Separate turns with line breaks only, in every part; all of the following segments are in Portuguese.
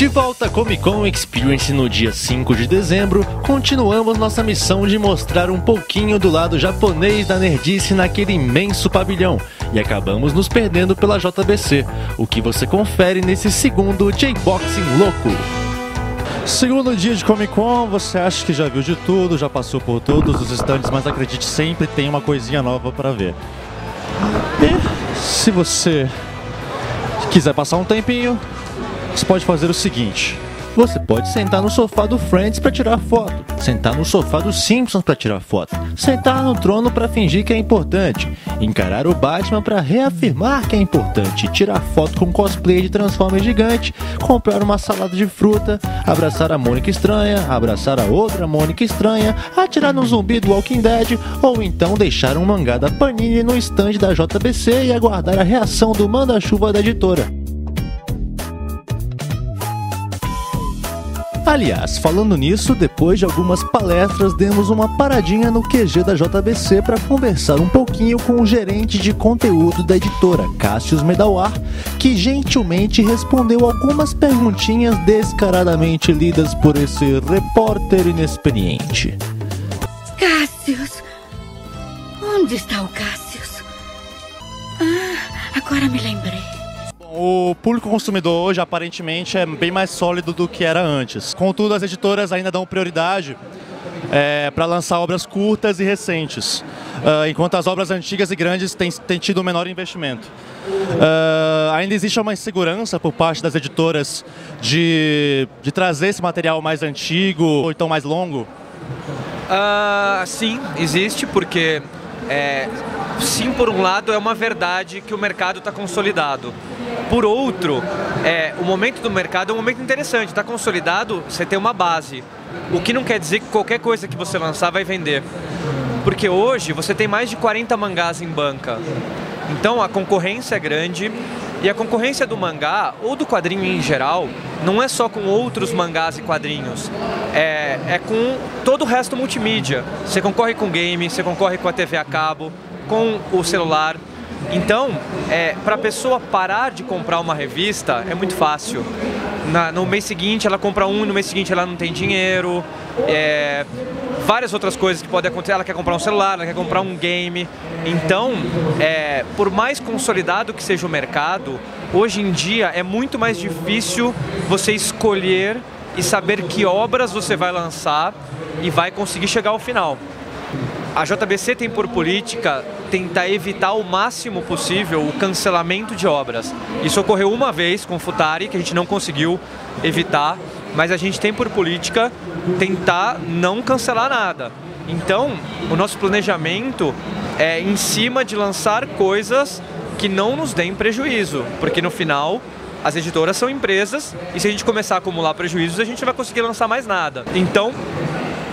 De volta à Comic Con Experience no dia 5 de dezembro, continuamos nossa missão de mostrar um pouquinho do lado japonês da nerdice naquele imenso pavilhão, e acabamos nos perdendo pela JBC, o que você confere nesse segundo J-Boxing louco.
Segundo dia de Comic Con, você acha que já viu de tudo, já passou por todos os stands, mas acredite, sempre tem uma coisinha nova para ver. E se você quiser passar um tempinho, você pode fazer o seguinte:
você pode sentar no sofá do Friends para tirar foto, sentar no sofá dos Simpsons para tirar foto, sentar no trono para fingir que é importante, encarar o Batman para reafirmar que é importante, tirar foto com cosplay de Transformers gigante, comprar uma salada de fruta, abraçar a Mônica estranha, abraçar a outra Mônica estranha, atirar no zumbi do Walking Dead, ou então deixar um mangá da Panini no stand da JBC e aguardar a reação do manda-chuva da editora. Aliás, falando nisso, depois de algumas palestras, demos uma paradinha no QG da JBC para conversar um pouquinho com o gerente de conteúdo da editora, Cassius Medawar, que gentilmente respondeu algumas perguntinhas descaradamente lidas por esse repórter inexperiente.
Cassius? Onde está o Cassius? Agora me lembrei.
O público consumidor hoje aparentemente é bem mais sólido do que era antes. Contudo, as editoras ainda dão prioridade para lançar obras curtas e recentes, enquanto as obras antigas e grandes têm tido um menor investimento. Ainda existe uma insegurança por parte das editoras de trazer esse material mais antigo ou então mais longo?
Sim, existe, porque sim, por um lado é uma verdade que o mercado está consolidado. Por outro, o momento do mercado é um momento interessante, está consolidado, você tem uma base. O que não quer dizer que qualquer coisa que você lançar vai vender. Porque hoje você tem mais de 40 mangás em banca. Então a concorrência é grande, e a concorrência do mangá, ou do quadrinho em geral, não é só com outros mangás e quadrinhos, é com todo o resto multimídia. Você concorre com game, você concorre com a TV a cabo, com o celular. Então, para a pessoa parar de comprar uma revista é muito fácil. No mês seguinte ela compra um, no mês seguinte ela não tem dinheiro. Várias outras coisas que podem acontecer. Ela quer comprar um celular, ela quer comprar um game. Então, por mais consolidado que seja o mercado, hoje em dia é muito mais difícil você escolher e saber que obras você vai lançar e vai conseguir chegar ao final. A JBC tem por política tentar evitar o máximo possível o cancelamento de obras. Isso ocorreu uma vez com o Futari, que a gente não conseguiu evitar, mas a gente tem por política tentar não cancelar nada. Então, o nosso planejamento é em cima de lançar coisas que não nos deem prejuízo, porque no final as editoras são empresas e se a gente começar a acumular prejuízos, a gente não vai conseguir lançar mais nada. Então,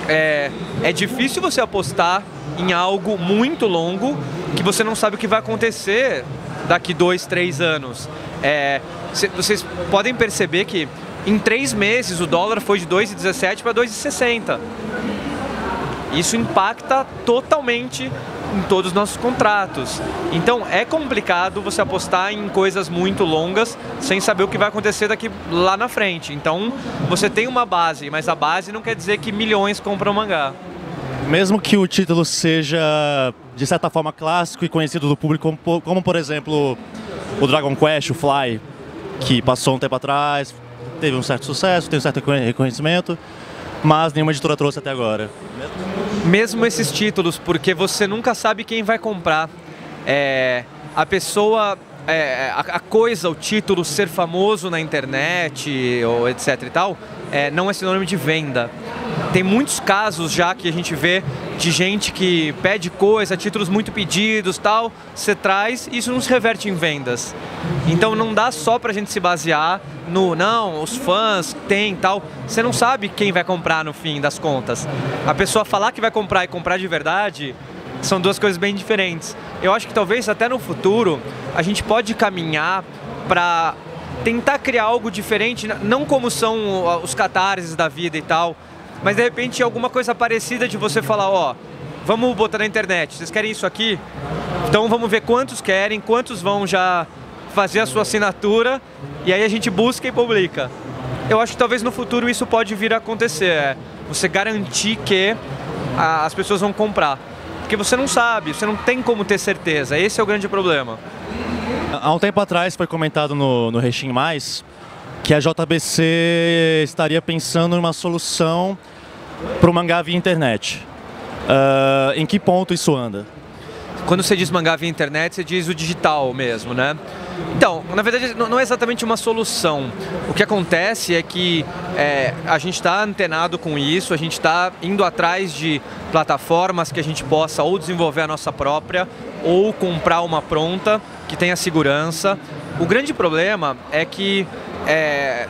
é difícil você apostar em algo muito longo que você não sabe o que vai acontecer daqui 2, 3 anos. Vocês podem perceber que em 3 meses o dólar foi de 2,17 para 2,60. Isso impacta totalmente em todos os nossos contratos. Então é complicado você apostar em coisas muito longas sem saber o que vai acontecer lá na frente. Então você tem uma base, mas a base não quer dizer que milhões compram mangá.
Mesmo que o título seja, de certa forma, clássico e conhecido do público, como por exemplo o Dragon Quest, o Fly, que passou um tempo atrás, teve um certo sucesso, tem um certo reconhecimento, mas nenhuma editora trouxe até agora.
Mesmo esses títulos, porque você nunca sabe quem vai comprar. A pessoa, a coisa, o título ser famoso na internet, ou etc e tal, não é sinônimo de venda. Tem muitos casos já que a gente vê de gente que pede coisa, títulos muito pedidos, tal, você traz e isso não se reverte em vendas. Então não dá só pra gente se basear não, os fãs tem tal, você não sabe quem vai comprar no fim das contas. A pessoa falar que vai comprar e comprar de verdade são duas coisas bem diferentes. Eu acho que talvez até no futuro a gente pode caminhar para tentar criar algo diferente, não como são os catarses da vida e tal, mas de repente alguma coisa parecida de você falar, vamos botar na internet, vocês querem isso aqui? Então vamos ver quantos querem, quantos vão já fazer a sua assinatura, e aí a gente busca e publica. eu acho que talvez no futuro isso pode vir a acontecer. Você garantir que as pessoas vão comprar. Porque você não sabe, você não tem como ter certeza. Esse é o grande problema.
Há um tempo atrás foi comentado no Rexim Mais que a JBC estaria pensando em uma solução para o mangá via internet. Em que ponto isso anda?
Quando você diz mangá via internet, você diz o digital mesmo, né? Então, na verdade, não é exatamente uma solução. O que acontece é que a gente está antenado com isso, a gente está indo atrás de plataformas que a gente possa ou desenvolver a nossa própria ou comprar uma pronta que tenha segurança. O grande problema é que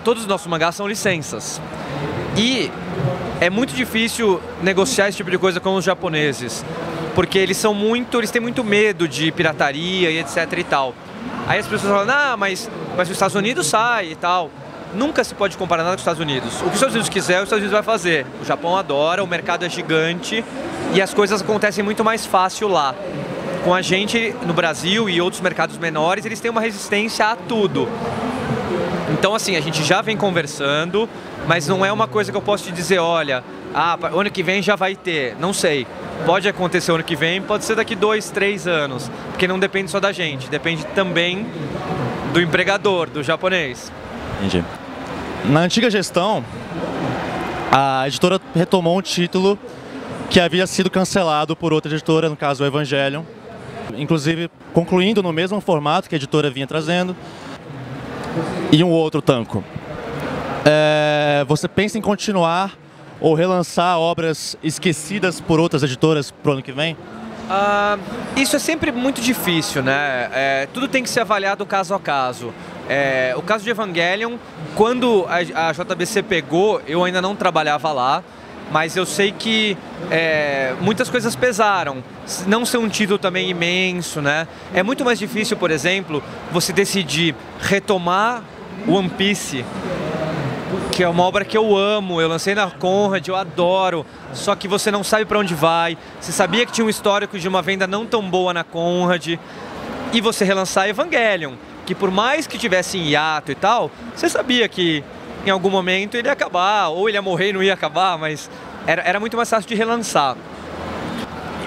todos os nossos mangás são licenças. E é muito difícil negociar esse tipo de coisa com os japoneses, porque eles têm muito medo de pirataria e etc e tal. Aí as pessoas falam, mas os Estados Unidos sai e tal. Nunca se pode comparar nada com os Estados Unidos. O que os Estados Unidos quiser, os Estados Unidos vai fazer. O Japão adora, o mercado é gigante e as coisas acontecem muito mais fácil lá. Com a gente, no Brasil e outros mercados menores, eles têm uma resistência a tudo. Então, assim, a gente já vem conversando, mas não é uma coisa que eu posso te dizer, olha, ano que vem já vai ter. Não sei. Pode acontecer ano que vem, pode ser daqui 2, 3 anos. Porque não depende só da gente, depende também do empregador, do japonês.
Entendi. Na antiga gestão, a editora retomou um título que havia sido cancelado por outra editora, no caso o Evangelion. Inclusive, concluindo no mesmo formato que a editora vinha trazendo. E um outro tanco. Você pensa em continuar ou relançar obras esquecidas por outras editoras pro ano que vem?
Isso é sempre muito difícil, né? Tudo tem que ser avaliado caso a caso. O caso de Evangelion, quando a JBC pegou, eu ainda não trabalhava lá, mas eu sei que muitas coisas pesaram. Não ser um título também imenso, né? É muito mais difícil, por exemplo, você decidir retomar One Piece, que é uma obra que eu amo, eu lancei na Conrad, eu adoro, só que você não sabe para onde vai, você sabia que tinha um histórico de uma venda não tão boa na Conrad, e você relançar Evangelion, que por mais que tivesse em hiato e tal, você sabia que em algum momento ele ia acabar, ou ele ia morrer e não ia acabar, mas era muito mais fácil de relançar.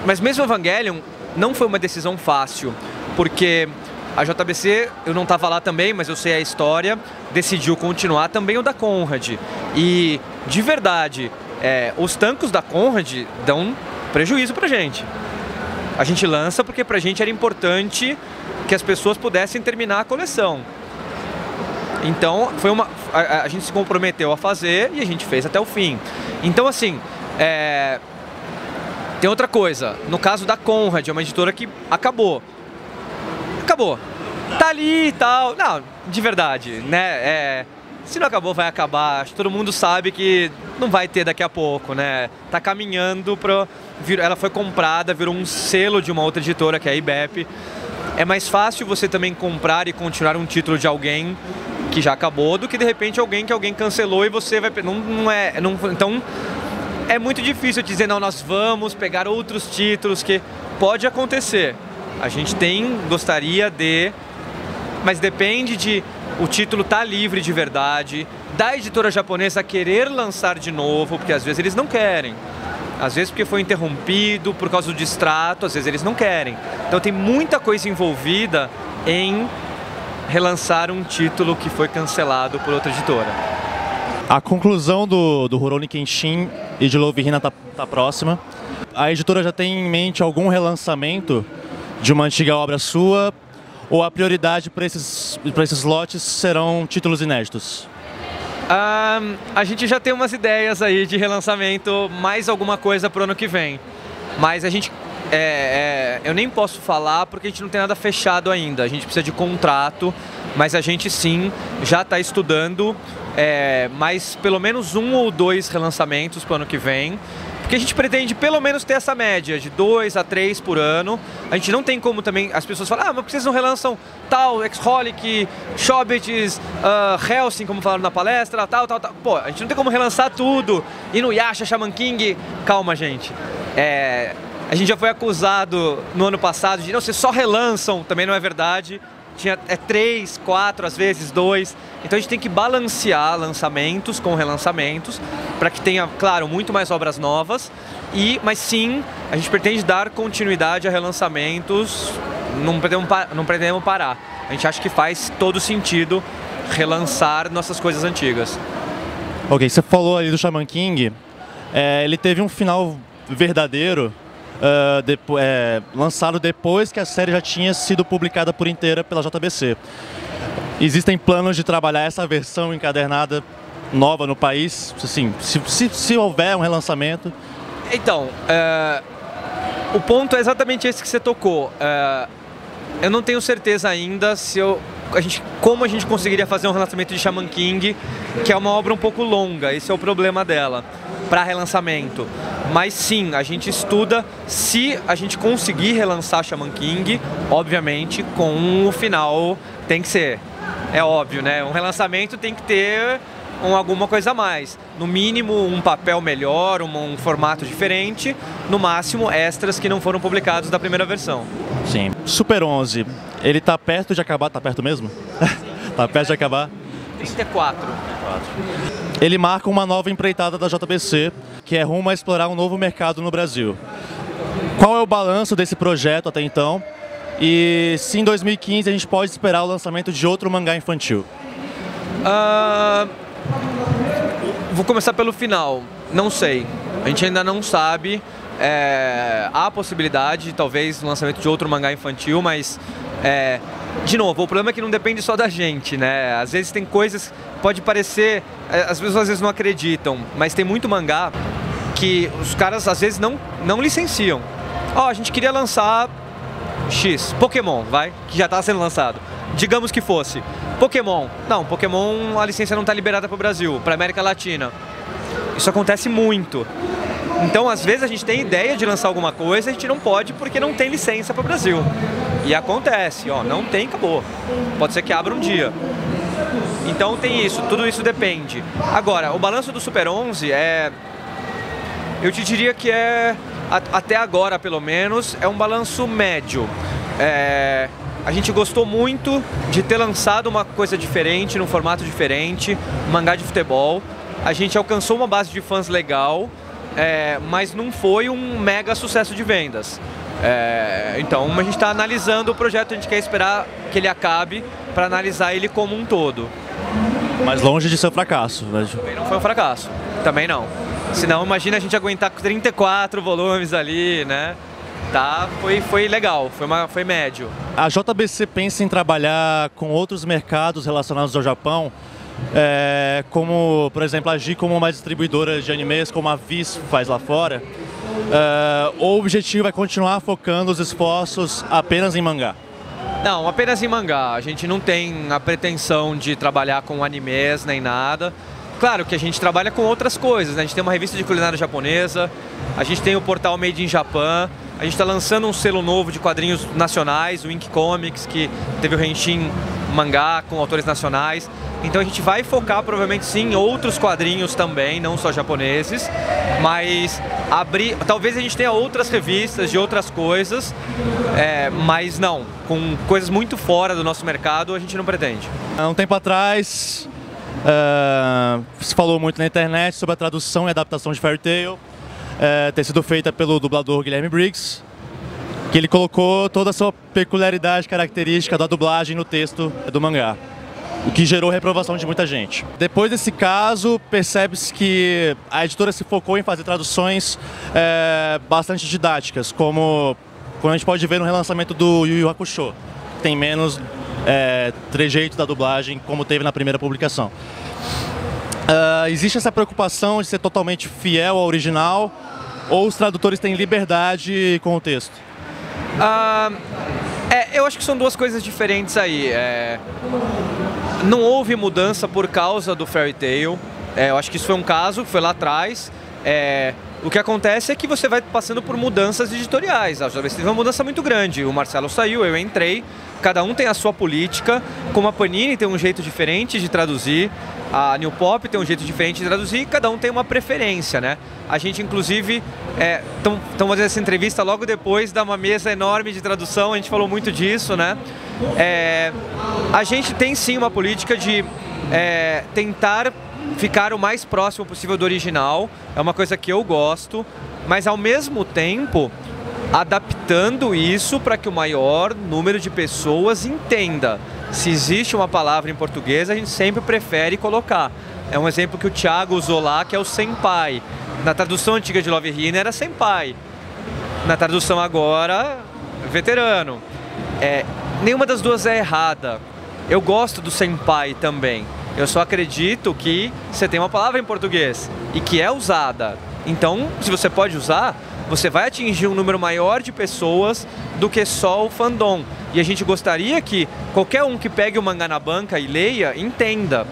Mas mesmo Evangelion não foi uma decisão fácil, porque a JBC, eu não estava lá também, mas eu sei a história, decidiu continuar também o da Conrad. E, de verdade, os tancos da Conrad dão prejuízo pra gente. A gente lança porque pra gente era importante que as pessoas pudessem terminar a coleção. Então, a gente se comprometeu a fazer e a gente fez até o fim. Então, assim, tem outra coisa. No caso da Conrad, é uma editora que acabou. Tá ali e tal. Não, de verdade, né? Se não acabou, vai acabar. Acho que todo mundo sabe que não vai ter daqui a pouco, né? Tá caminhando pra... Ela foi comprada, virou um selo de uma outra editora, que é a IBEP. É mais fácil você também comprar e continuar um título de alguém que já acabou, do que de repente alguém que alguém cancelou e você vai... Então, é muito difícil dizer, não, nós vamos pegar outros títulos, que pode acontecer. A gente gostaria de... Mas depende de o título estar livre de verdade, da editora japonesa querer lançar de novo, porque às vezes eles não querem. Às vezes porque foi interrompido por causa do distrato, às vezes eles não querem. Então tem muita coisa envolvida em relançar um título que foi cancelado por outra editora.
A conclusão do Rurouni Kenshin e de Love Hina tá próxima. A editora já tem em mente algum relançamento de uma antiga obra sua, ou a prioridade para esses lotes serão títulos inéditos?
A gente já tem umas ideias aí de relançamento, mais alguma coisa para o ano que vem. Mas a gente... eu nem posso falar porque a gente não tem nada fechado ainda. A gente precisa de contrato, mas a gente sim já está estudando mais pelo menos 1 ou 2 relançamentos para o ano que vem. Porque a gente pretende pelo menos ter essa média de 2 a 3 por ano. A gente não tem como também... As pessoas falam, mas por que vocês não relançam tal, Exholic, Chobits, Hellsing, como falaram na palestra, tal. Pô, a gente não tem como relançar tudo. Inuyasha, Shaman King... Calma, gente. A gente já foi acusado no ano passado de, não, vocês só relançam. Também não é verdade. A É 3, 4, às vezes 2. Então a gente tem que balancear lançamentos com relançamentos para que tenha, claro, muito mais obras novas. Mas sim, a gente pretende dar continuidade a relançamentos, não pretendemos parar. A gente acha que faz todo sentido relançar nossas coisas antigas.
Ok, você falou ali do Shaman King, ele teve um final verdadeiro lançado depois que a série já tinha sido publicada por inteira pela JBC. Existem planos de trabalhar essa versão encadernada nova no país? Assim, se houver um relançamento?
Então, o ponto é exatamente esse que você tocou. Eu não tenho certeza ainda como a gente conseguiria fazer um relançamento de Shaman King, que é uma obra um pouco longa. Esse é o problema dela, para relançamento. Mas sim, a gente estuda se a gente conseguir relançar Shaman King, obviamente, com o final tem que ser. É óbvio, né? Um relançamento tem que ter alguma coisa a mais. No mínimo, um papel melhor, um formato diferente. No máximo, extras que não foram publicados da primeira versão.
Sim. Super 11, ele tá perto de acabar? Tá perto mesmo? Tá perto de acabar?
34.
Ele marca uma nova empreitada da JBC, que é rumo a explorar um novo mercado no Brasil. Qual é o balanço desse projeto até então? E se em 2015 a gente pode esperar o lançamento de outro mangá infantil?
Vou começar pelo final. Não sei. A gente ainda não sabe. Há a possibilidade de talvez o lançamento de outro mangá infantil, mas de novo, o problema é que não depende só da gente, né? Às vezes tem coisas, pode parecer, as pessoas às vezes não acreditam, mas tem muito mangá que os caras às vezes não licenciam. A gente queria lançar X, Pokémon, que já está sendo lançado. Digamos que fosse Pokémon. Não, Pokémon a licença não está liberada para o Brasil, para a América Latina. Isso acontece muito. Então, às vezes a gente tem ideia de lançar alguma coisa, a gente não pode porque não tem licença para o Brasil. E acontece, não tem, acabou. Pode ser que abra um dia. Então tem isso, tudo isso depende. Agora, o balanço do Super 11 eu te diria que até agora pelo menos, é um balanço médio. A gente gostou muito de ter lançado uma coisa diferente, num formato diferente, um mangá de futebol. A gente alcançou uma base de fãs legal, mas não foi um mega sucesso de vendas. Então a gente está analisando o projeto, a gente quer esperar que ele acabe para analisar ele como um todo.
Mas longe de ser um fracasso, né?
Também não foi um fracasso, também não. Senão imagina a gente aguentar 34 volumes ali, né? Foi legal, foi médio.
A JBC pensa em trabalhar com outros mercados relacionados ao Japão, como, por exemplo, agir como uma distribuidora de animes, como a Viz faz lá fora, ou o objetivo é continuar focando os esforços apenas em mangá?
Não, apenas em mangá. A gente não tem a pretensão de trabalhar com animes nem nada. Claro que a gente trabalha com outras coisas, né? A gente tem uma revista de culinária japonesa, a gente tem o portal Made in Japan, a gente está lançando um selo novo de quadrinhos nacionais, o Ink Comics, que teve o Henshin mangá com autores nacionais. Então a gente vai focar provavelmente sim em outros quadrinhos também, não só japoneses, mas talvez a gente tenha outras revistas de outras coisas, mas não, com coisas muito fora do nosso mercado a gente não pretende.
Há um tempo atrás, se falou muito na internet sobre a tradução e adaptação de Fairy Tail, ter sido feita pelo dublador Guilherme Briggs, que ele colocou toda a sua peculiaridade característica da dublagem no texto do mangá, o que gerou reprovação de muita gente. Depois desse caso, percebe-se que a editora se focou em fazer traduções bastante didáticas, como a gente pode ver no relançamento do Yu Yu Hakusho, que tem menos trejeito da dublagem, como teve na primeira publicação. Existe essa preocupação de ser totalmente fiel ao original, ou os tradutores têm liberdade com o texto?
Eu acho que são duas coisas diferentes aí. Não houve mudança por causa do Fairy Tail. Eu acho que isso foi um caso, foi lá atrás. O que acontece é que você vai passando por mudanças editoriais. A JBC teve uma mudança muito grande. O Marcelo saiu, eu entrei. Cada um tem a sua política. Como a Panini tem um jeito diferente de traduzir, a New Pop tem um jeito diferente de traduzir, cada um tem uma preferência, né? A gente, inclusive, estamos fazendo essa entrevista logo depois de uma mesa enorme de tradução, a gente falou muito disso, né? a gente tem sim uma política de tentar ficar o mais próximo possível do original, é uma coisa que eu gosto, mas ao mesmo tempo adaptando isso para que o maior número de pessoas entenda. Se existe uma palavra em português, a gente sempre prefere colocar. É um exemplo que o Thiago usou lá, que é o senpai. Na tradução antiga de Love Hina era senpai. Na tradução agora, veterano. Nenhuma das duas é errada. Eu gosto do senpai também. Eu só acredito que você tem uma palavra em português e que é usada. Então, se você pode usar, você vai atingir um número maior de pessoas do que só o fandom. E a gente gostaria que qualquer um que pegue o mangá na banca e leia, entenda.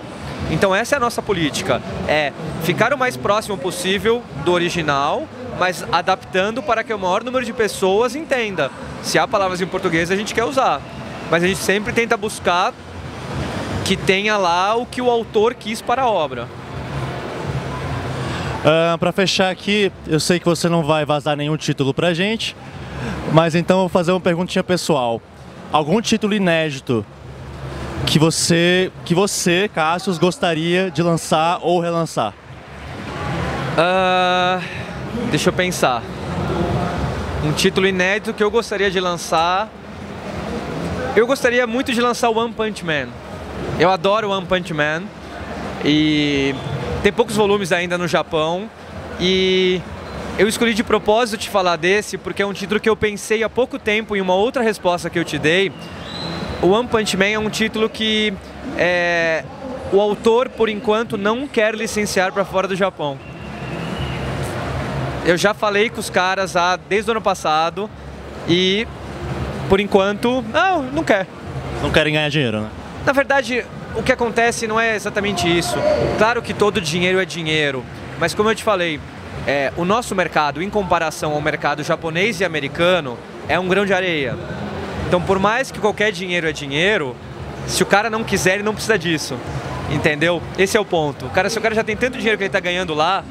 Então essa é a nossa política, é ficar o mais próximo possível do original, mas adaptando para que o maior número de pessoas entenda. Se há palavras em português, a gente quer usar, mas a gente sempre tenta buscar que tenha lá o que o autor quis para a obra.
Para fechar aqui, eu sei que você não vai vazar nenhum título pra gente, mas então eu vou fazer uma perguntinha pessoal. Algum título inédito que você, Cassius, gostaria de lançar ou relançar?
Deixa eu pensar. Um título inédito que eu gostaria de lançar... Eu gostaria muito de lançar o One Punch Man. Eu adoro o One Punch Man e tem poucos volumes ainda no Japão e eu escolhi de propósito te falar desse porque é um título que eu pensei há pouco tempo em uma outra resposta que eu te dei. O One Punch Man é um título que o autor, por enquanto, não quer licenciar para fora do Japão. Eu já falei com os caras desde o ano passado e, por enquanto, não quer.
Não querem ganhar dinheiro, né?
Na verdade, o que acontece não é exatamente isso. Claro que todo dinheiro é dinheiro, mas como eu te falei, o nosso mercado, em comparação ao mercado japonês e americano, é um grão de areia. Então, por mais que qualquer dinheiro é dinheiro, se o cara não quiser, ele não precisa disso. Entendeu? Esse é o ponto. Se o cara já tem tanto dinheiro que ele está ganhando lá,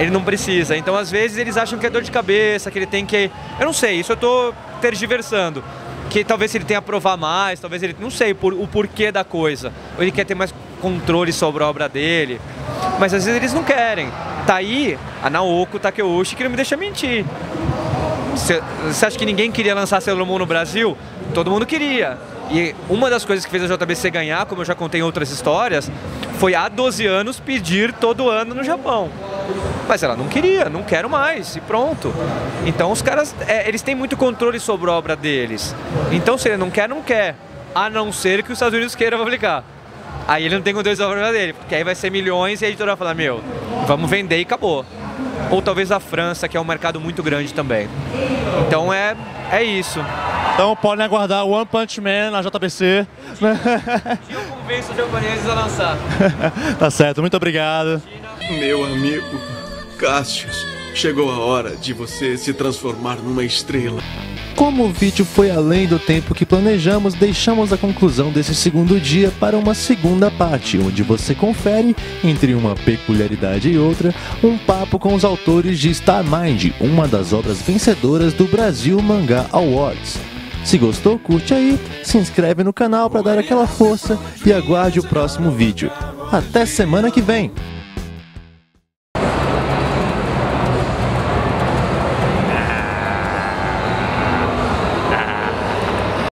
ele não precisa. Então, às vezes, eles acham que é dor de cabeça, que ele tem que... Eu não sei, isso eu estou tergiversando. Que talvez ele tenha que provar mais, talvez ele... Não sei o porquê da coisa. Ou ele quer ter mais controle sobre a obra dele. Mas, às vezes, eles não querem. Tá aí a Naoko Takeuchi que não me deixa mentir. Você acha que ninguém queria lançar Sailor Moon no Brasil? Todo mundo queria. E uma das coisas que fez a JBC ganhar, como eu já contei em outras histórias, foi há 12 anos pedir todo ano no Japão. Mas ela não queria, não quero mais, e pronto. Então os caras, eles têm muito controle sobre a obra deles. Então se ele não quer, não quer. A não ser que os Estados Unidos queiram publicar. Aí ele não tem controle sobre a obra dele, porque aí vai ser milhões e a editora vai falar, meu, vamos vender e acabou. Ou talvez a França, que é um mercado muito grande também. Então é isso.
Então podem aguardar o One Punch Man na JBC.
E eu convenço os japoneses a lançar.
Tá certo, muito obrigado.
Meu amigo Cassius, chegou a hora de você se transformar numa estrela.
Como o vídeo foi além do tempo que planejamos, deixamos a conclusão desse segundo dia para uma segunda parte, onde você confere, entre uma peculiaridade e outra, um papo com os autores de Starmind, uma das obras vencedoras do Brasil Mangá Awards. Se gostou, curte aí, se inscreve no canal para dar aquela força e aguarde o próximo vídeo. Até semana que vem!